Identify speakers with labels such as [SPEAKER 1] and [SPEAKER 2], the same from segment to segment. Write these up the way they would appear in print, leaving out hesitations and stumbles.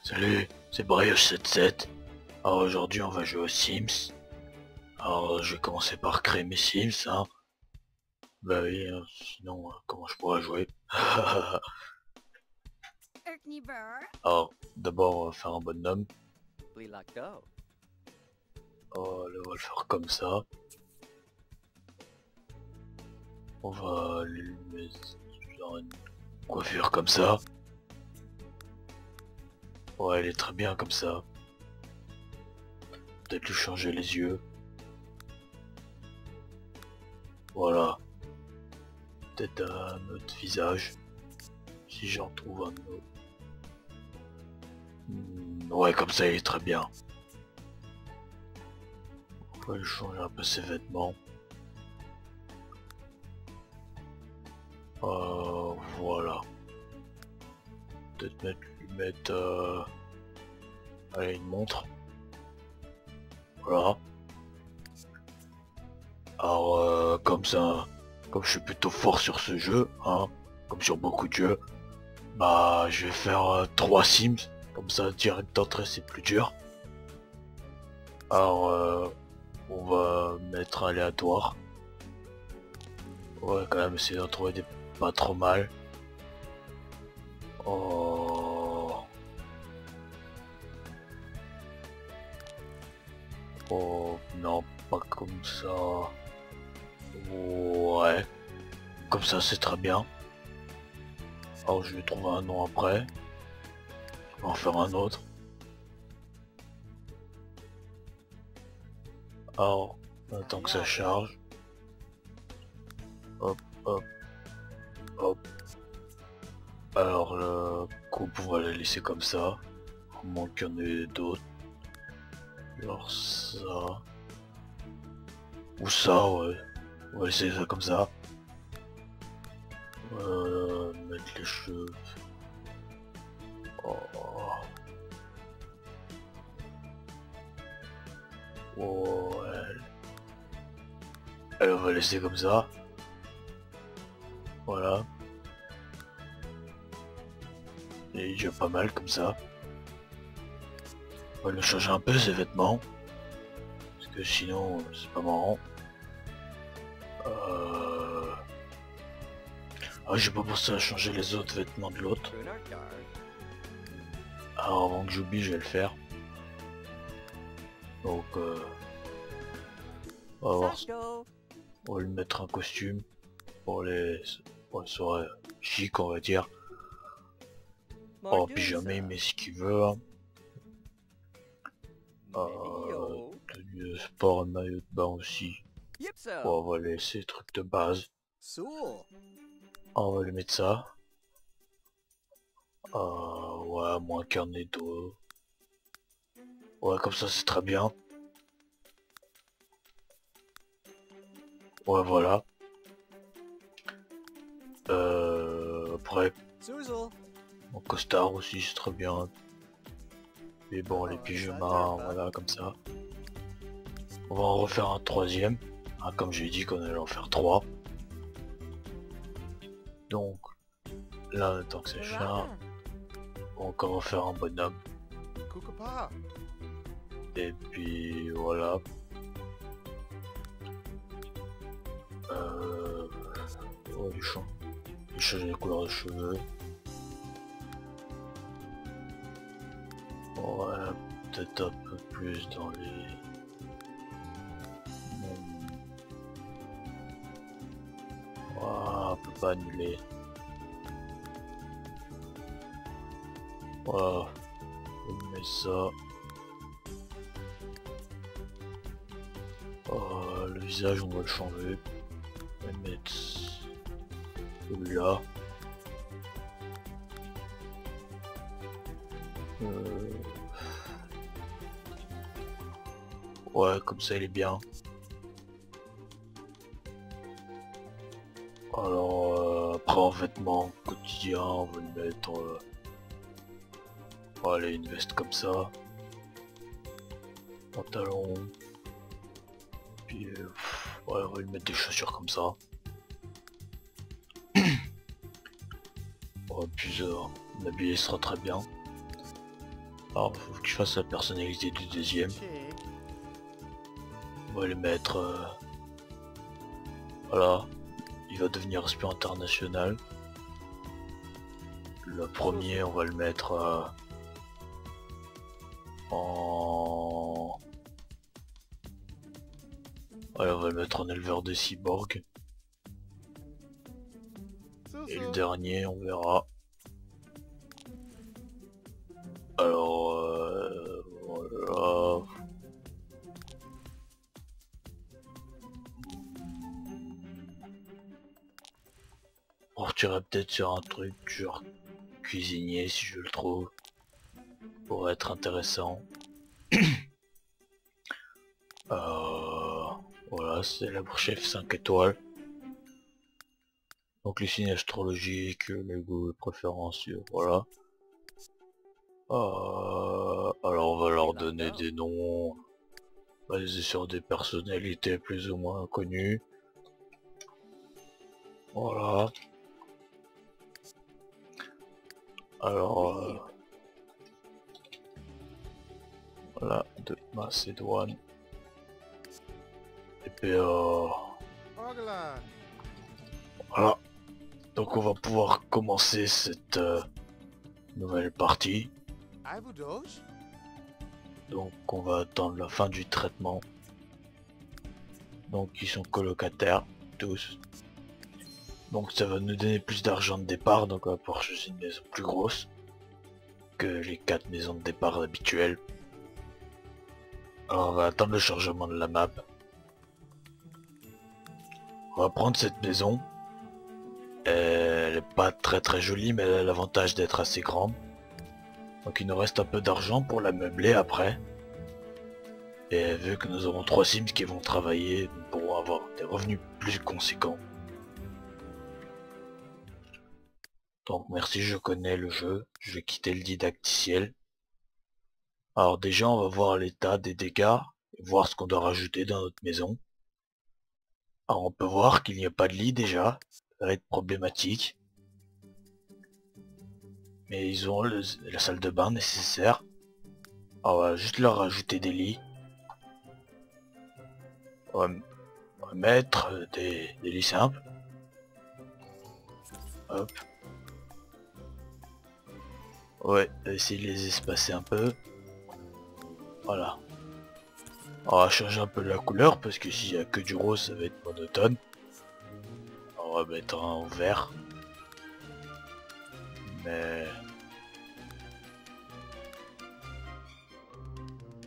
[SPEAKER 1] Salut, c'est Brioche77. Alors aujourd'hui on va jouer aux Sims. Alors je vais commencer par créer mes Sims, hein. Bah oui, sinon comment je pourrais jouer. Alors d'abord on va faire un bonhomme. Oh, là on va le faire comme ça. On va lui mettre genre une coiffure comme ça. Ouais, elle est très bien comme ça. Peut-être lui changer les yeux. Voilà. Peut-être un autre visage. Si j'en trouve un autre. Ouais, comme ça il est très bien. On va lui changer un peu ses vêtements. Voilà. Peut-être lui mettre allez, une montre. Voilà. Alors comme ça, comme je suis plutôt fort sur ce jeu, hein, comme sur beaucoup de jeux, bah je vais faire 3 Sims. Comme ça direct d'entrée c'est plus dur. Alors on va mettre aléatoire. Ouais, quand même essayer d'en trouver des pas trop mal. Oh. Oh non, pas comme ça. Ouais. Comme ça c'est très bien. Alors je vais trouver un nom après. On va en faire un autre. Alors, on attend que ça charge. Hop, hop, hop. Alors le coupe on va la laisser comme ça. À moins qu'il y en ait d'autres. Alors ça. Ou ça, ouais. On va laisser ça comme ça. Mettre les cheveux. Oh. Oh, elle, on va laisser comme ça. Voilà. Et déjà pas mal comme ça. On va lui changer un peu ses vêtements. Parce que sinon, c'est pas marrant. Ah, j'ai pas pensé à changer les autres vêtements de l'autre. Alors avant que j'oublie, je vais le faire. Donc, on va voir. On va lui mettre un costume pour les soirées chic, on va dire. En pyjama, il met ce qu'il veut. Hein. Tenue de sport, maillot de bain aussi. Bon, on va laisser les trucs de base. On va lui mettre ça. Ouais, moins carnet d'eau. Ouais, comme ça c'est très bien. Ouais, voilà. Après, mon costard aussi c'est très bien. Mais bon, les pyjamas, voilà, comme ça. On va en refaire un troisième. Hein, comme j'ai dit qu'on allait en faire 3. Donc, là, on attend que ça charge. Donc, on va faire un bonhomme. Et puis, voilà. On va lui changer les couleurs de cheveux. Ouais, peut-être un peu plus dans les... on peut pas annuler. Voilà, on met ça. Le visage on va le changer. On va mettre celui-là. Ouais, comme ça il est bien. Alors après en vêtements quotidiens, on va le mettre allez, une veste comme ça, pantalon, puis ouais, on va lui mettre des chaussures comme ça. Ouais, puis l'habillé sera très bien. Alors faut que je fasse la personnalité du deuxième.
[SPEAKER 2] Check.
[SPEAKER 1] On va le mettre... voilà. Il va devenir espion international. Le premier, on va le mettre en... voilà, on va le mettre en éleveur de cyborg. Et le dernier, on verra. Alors, voilà. On retirerait peut-être sur un truc genre cuisinier si je le trouve. Pour être intéressant. Voilà, c'est la chef 5 étoiles. Donc les signes astrologiques, les goûts et préférences, voilà. Alors on va leur donner des noms basés sur des personnalités plus ou moins connues. Voilà. Alors voilà, de Macédoine. Et puis voilà. Donc on va pouvoir commencer cette nouvelle partie. Donc on va attendre la fin du traitement. Donc ils sont colocataires, tous. Donc ça va nous donner plus d'argent de départ, donc on va pouvoir choisir une maison plus grosse que les 4 maisons de départ habituelles. Alors on va attendre le chargement de la map. On va prendre cette maison. Elle est pas très jolie, mais elle a l'avantage d'être assez grande. Donc il nous reste un peu d'argent pour la meubler après. Et vu que nous aurons 3 Sims qui vont travailler, nous pourrons avoir des revenus plus conséquents. Donc merci, je connais le jeu. Je vais quitter le didacticiel. Alors déjà on va voir l'état des dégâts et voir ce qu'on doit rajouter dans notre maison. Alors on peut voir qu'il n'y a pas de lit déjà, ça va être problématique. Mais ils ont la salle de bain nécessaire. Alors on va juste leur rajouter des lits. On va mettre des lits simples. Hop. Ouais, essayer de les espacer un peu. Voilà. On va changer un peu la couleur parce que s'il y a que du rose ça va être monotone. On va mettre un vert. Mais...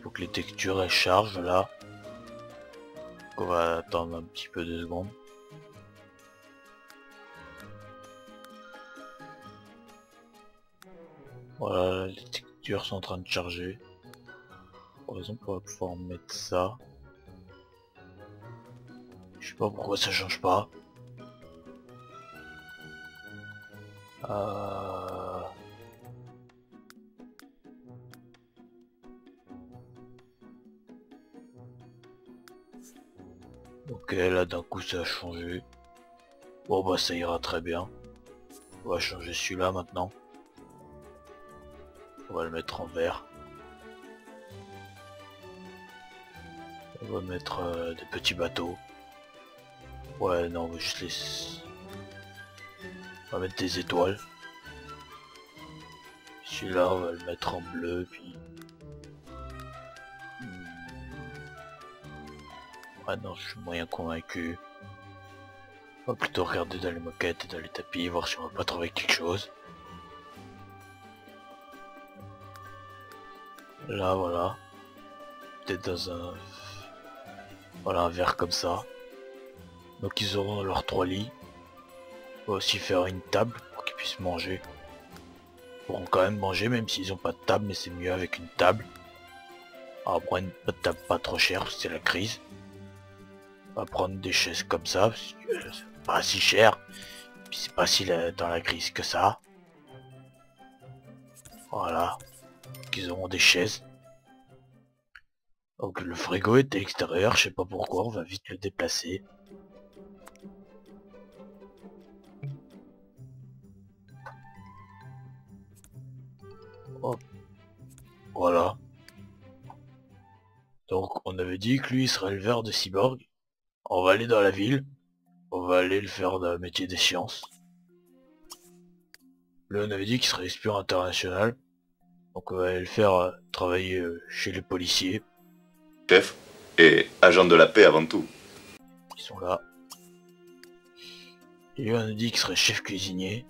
[SPEAKER 1] faut que les textures elles chargent là. Donc on va attendre un petit peu 2 secondes. Voilà, les textures sont en train de charger. Par exemple, on va pouvoir mettre ça. Je sais pas pourquoi ça change pas. Ok, là d'un coup ça a changé. Bon bah ça ira très bien. On va changer celui-là maintenant. On va le mettre en vert. On va mettre des petits bateaux. Ouais non, on va juste les... on va mettre des étoiles. Celui-là on va le mettre en bleu puis... ah non, je suis moyen convaincu. On va plutôt regarder dans les moquettes et dans les tapis, voir si on va pas trouver quelque chose. Là voilà. Peut-être dans un... voilà, un verre comme ça. Donc ils auront leurs 3 lits. On va aussi faire une table pour qu'ils puissent manger. Ils pourront quand même manger même s'ils n'ont pas de table, mais c'est mieux avec une table. On va prendre une table pas trop chère parce que c'est la crise. On va prendre des chaises comme ça, parce que c'est pas si cher. Puis c'est pas si dans la crise que ça. Voilà. Ils auront des chaises. Donc le frigo est à l'extérieur, je sais pas pourquoi, on va vite le déplacer. Hop. Voilà. Donc on avait dit que lui il serait éleveur de cyborg. On va aller dans la ville. On va aller le faire d'un métier des sciences. Là on avait dit qu'il serait espion international. Donc on va aller le faire travailler chez les policiers.
[SPEAKER 2] Chef et agent de la paix avant tout.
[SPEAKER 1] Ils sont là. Et lui on a dit qu'il serait chef cuisinier.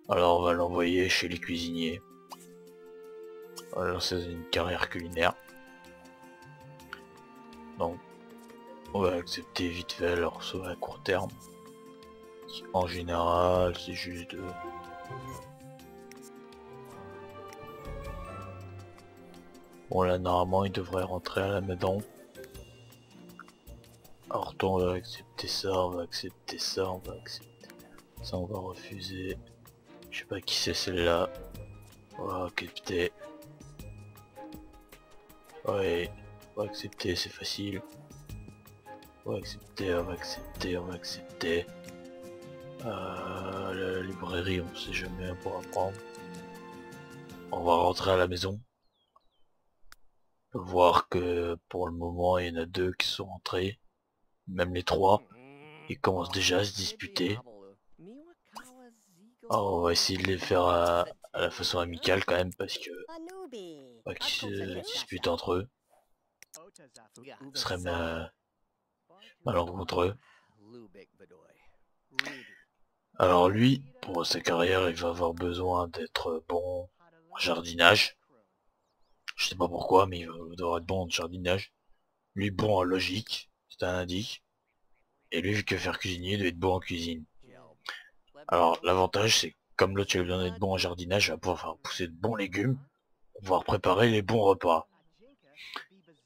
[SPEAKER 1] Alors on va l'envoyer chez les cuisiniers. On va lancer une carrière culinaire. Donc on va accepter vite fait leur sauve à court terme. En général c'est juste de... Bon là normalement il devrait rentrer à la maison. Alors toi on va accepter ça, on va accepter ça, on va accepter ça, on va refuser. Je sais pas qui c'est celle-là. On va accepter. Ouais, on va accepter, c'est facile. On va accepter, on va accepter, on va accepter. La librairie on sait jamais, on pourra prendre. On va rentrer à la maison. Voir que pour le moment il y en a 2 qui sont rentrés. Même les 3. Ils commencent déjà à se disputer. Alors on va essayer de les faire à la façon amicale quand même parce que pas qu'ils se disputent entre eux. Ce serait malencontreux. Alors lui, pour sa carrière, il va avoir besoin d'être bon en jardinage. Je sais pas pourquoi, mais il va devoir être bon en jardinage. Lui bon en logique, c'est un indique. Et lui vu que faire cuisinier, il doit être bon en cuisine. Alors l'avantage c'est que comme l'autre il a besoin d'être bon en jardinage, il va pouvoir faire pousser de bons légumes, pour pouvoir préparer les bons repas.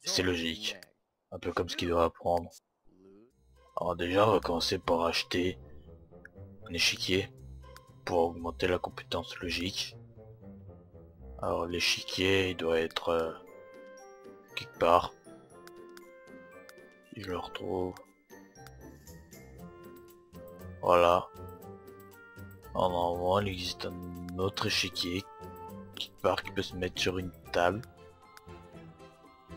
[SPEAKER 1] C'est logique. Un peu comme ce qu'il doit apprendre. Alors déjà on va commencer par acheter un échiquier pour augmenter la compétence logique. Alors l'échiquier il doit être quelque part. Si je le retrouve. Voilà. Alors normalement il existe un autre échiquier quelque part qui peut se mettre sur une table.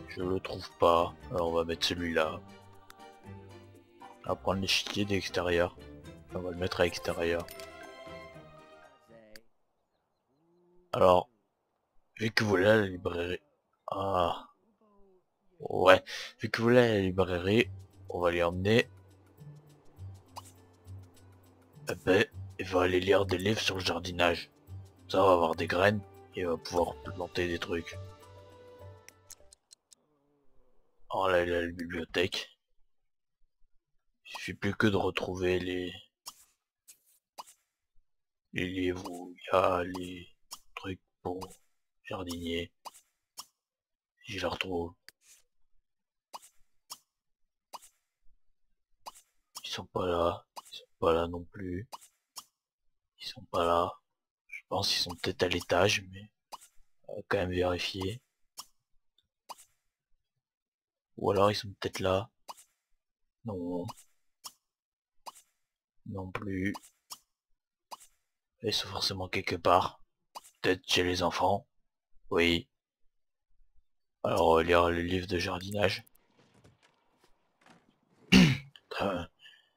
[SPEAKER 1] Je le trouve pas. Alors on va mettre celui-là. On va prendre l'échiquier d'extérieur. On va le mettre à l'extérieur. Alors, vu que vous voulez la librairie... Ah... Ouais, vu que vous voulez la librairie, on va lui emmener... Eh ben, il va aller lire des livres sur le jardinage. Ça va avoir des graines et il va pouvoir planter des trucs. Alors là, il a la bibliothèque. Il suffit plus que de retrouver les livres où il y a les trucs pour jardinier. Si je les retrouve. Ils sont pas là. Ils sont pas là non plus. Ils sont pas là. Je pense qu'ils sont peut-être à l'étage, mais on va quand même vérifier. Ou alors ils sont peut-être là. Non. Non plus. Ils sont forcément quelque part. Peut-être chez les enfants. Oui. Alors on va lire le livre de jardinage.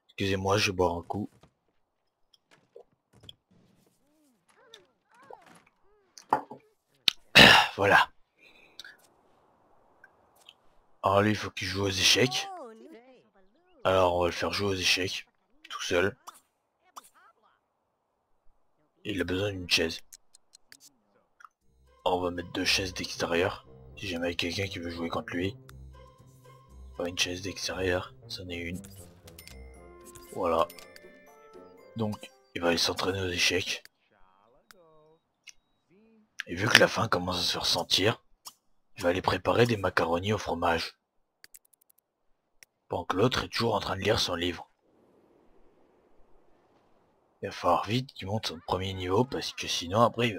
[SPEAKER 1] Excusez-moi, je vais boire un coup. Voilà. Alors lui, il faut qu'il joue aux échecs. Alors on va le faire jouer aux échecs. Tout seul. Il a besoin d'une chaise. On va mettre 2 chaises d'extérieur. Si jamais il y a quelqu'un qui veut jouer contre lui. Pas une chaise d'extérieur, c'en est une. Voilà. Donc, il va aller s'entraîner aux échecs. Et vu que la faim commence à se ressentir, il va aller préparer des macaronis au fromage. Pendant que l'autre est toujours en train de lire son livre. Il va falloir vite qu'il monte son premier niveau parce que sinon après il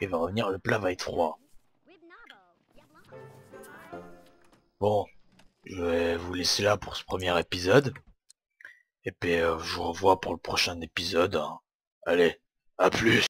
[SPEAKER 1] va revenir, le plat va être froid. Bon, je vais vous laisser là pour ce premier épisode. Et puis je vous revois pour le prochain épisode. Hein. Allez, à plus!